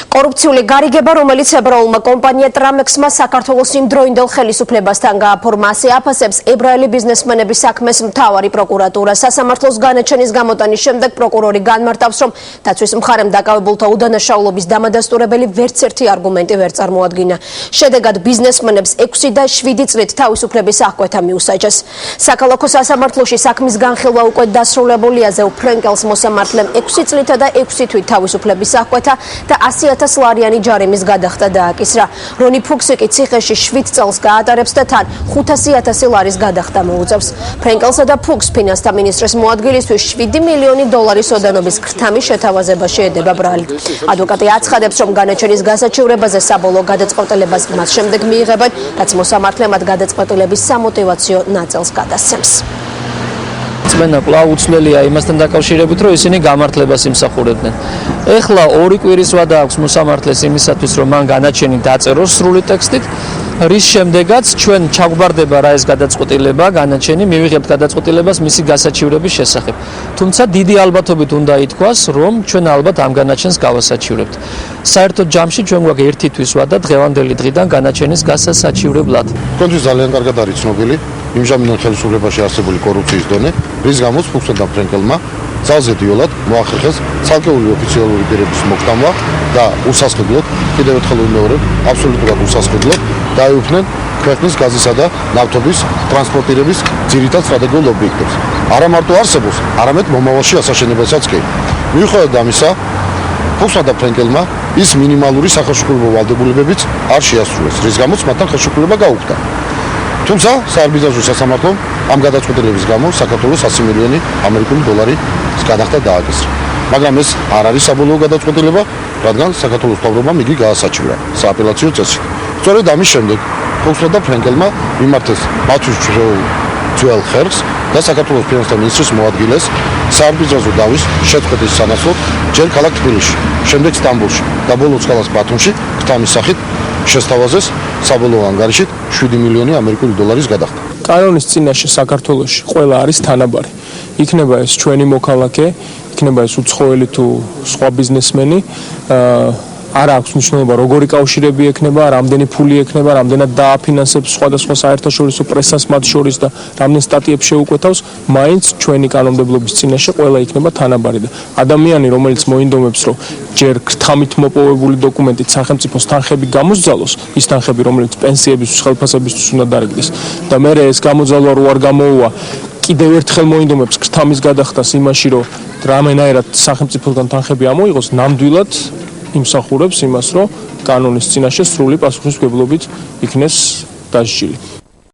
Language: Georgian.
Koruptsიული გარიგება, რომელიც ებრაულმა კომპანია Tramexმა საქართველოს იმდროინდელ ხელისუფლებასთან გააფორმა, ასე აფასებს ებრაელი ბიზნესმენების საქმეს მთავარი პროკურატურა. სასამართლოს განაჩენის გამოტანის შემდეგ პროკურორი განმარტავს, რომ დაცვის მხარემ დაკავებულთა უდანაშაულობის დამადასტურებელი ვერც ერთი არგუმენტი ვერ წარმოადგინა. შედეგად ბიზნესმენებს 6 და 7 წლით თავისუფლების აღკვეთა მიუსაჯეს. საქალაქო სასამართლოში საქმის განხილვა უკვე დასრულებულია. ზეუ ფრენკელს მოსამართლემ 6 წლითა და 6 თვით თავისუფლების აღკვეთა და 100,000 ლარიანი ჯარიმის გადახდა დააკისრა. რონი ფუქსი კი ციხეში 7 წელს გაატარებს და თან 500,000 ლარის გადახდა მოუწევს. ფრენკელსა და ფუქს ფინანსთა მინისტრის მოადგილისთვის 7 მილიონი დოლარის ოდენობის ქრთამის შეთავაზებაში ედება ბრალი. ადვოკატი აცხადებს, რომ განაჩენის გასაჩივრებაზე საბოლოო გადაწყვეტილებას მას შემდეგ მიიღებენ, რაც მოსამართლემად გადაწყვეტილების სამოტივაციო ნაწილს გადასცემს. Წმენა კვლავ უცვლელია იმასთან დაკავშირებით, რომ ისინი გამართლებას იმსახურებდნენ. ეხლა 2 კვირის ვადა აქვს მოსამართლეს იმისათვის, რომ მან განაჩენი დაწეროს სრული ტექსტით, რის შემდეგაც ჩვენ ჩაგვბარდება რა ეს გადაწყვეტილება, განაჩენი მივიღებთ გადაწყვეტილებას მისი გასაჩივრების შესახებ. თუმცა დიდი ალბათობით უნდა ითქვას, რომ ჩვენ ალბათ ამ განაჩენს გავასაჩივრებთ. საერთოდ ჯამში ჩვენ გვაქვს 1 თვის ვადა დღევანდელი დღიდან განაჩენის გასასაჩივრებლად. თქვენთვის ძალიან კარგად არის ცნობილი იმჟამინდელ ხელისუფლებაში არსებული კორუფციის დონე, რის გამოც ფუქსმა და ფრენკელმა ძალზე დიოლად მოახერხეს ცალკეული ოფიციალური პირების მოხდამა და უსასყიდლოდ, კიდევ ერთხელ ვიმეორებ, აბსოლუტურად უსასყიდლოდ დაეუფლნენ ქვეყნის გაზისა და ნავთობის ტრანსპორტირების ძირითად სტრატეგიულ ობიექტებს. არა მარტო არსებობს, არამედ მომავალში ასაშენებელსაც კი. მიუხედავად ამისა, ფუქსმა და ფრენკელმა ის მინიმალური სახელშუქებრივი ვალდებულებებიც არ შეასრულეს, რის გამოც მათთან ხელშეკრულება გაუქმდა. თუმცა საარბიტრაჟო სასამართლომ ამ გადაწყვეტილების გამო საქართველოს 100 მილიონი ამერიკული დოლარის გადახდა დააკისრა. მაგრამ ეს არ არის საბოლოო გადაწყვეტილება, რადგან საქართველოს მთავრობამ იგი გაასაჩივრა სააპელაციო წესით. სწორედ ამის შემდეგ ფუქსმა და ფრენკელმა მიმართეს მათთვის ძველ ხერხს და საქართველოს ფინანსთა მინისტრის მოადგილეს საარბიტრაჟო დავის შეწყვეტის სანაცვლოდ ჯერ ქალაქ თბილისში, შემდეგ სტამბოლში და ბოლოს ქალაქ ბათუმში ქრთამის სახით შესთავაზეს საბოლოო ანგარიშით 7 მილიონი ამერიკული დოლარის გადახდა. კანონის წინაშე საქართველოში ყველა არის თანაბარი. იქნება ეს ჩვენი მოქალაქე, იქნება ეს უცხოელი თუ სხვა ბიზნესმენი, არ აქვს მნიშვნელობა როგორი კავშირები ექნება, რამდენი ფული ექნება, რამდენად დააფინანსებს სხვადასხვა საერთაშორისო პრესას მათ შორის და რამდენ სტატიებს შეუკვეთავს, მაინც ჩვენი კანონმდებლობის წინაშე ყველა იქნება თანაბარი და ადამიანი, რომელიც მოინდომებს, რომ ჯერ ქრთამით მოპოვებული დოკუმენტით სახელმწიფოს თანხები გამოსძალოს, ის თანხები, რომელიც პენსიებისთვის, ხელფასებისთვის უნდა დარიგდეს და მე ეს გამოძალვა რო არ გამოუვა, კიდევ ერთხელ მოინდომებს ქრთამის გადახდას იმაში, რომ რამენაირად სახელმწიფოსგან თანხები ამოიღოს, ნამდვილად იმსახურებს იმას, რომ კანონის წინაშე სრული პასუხისმგებლობით იქნეს დასჯილი.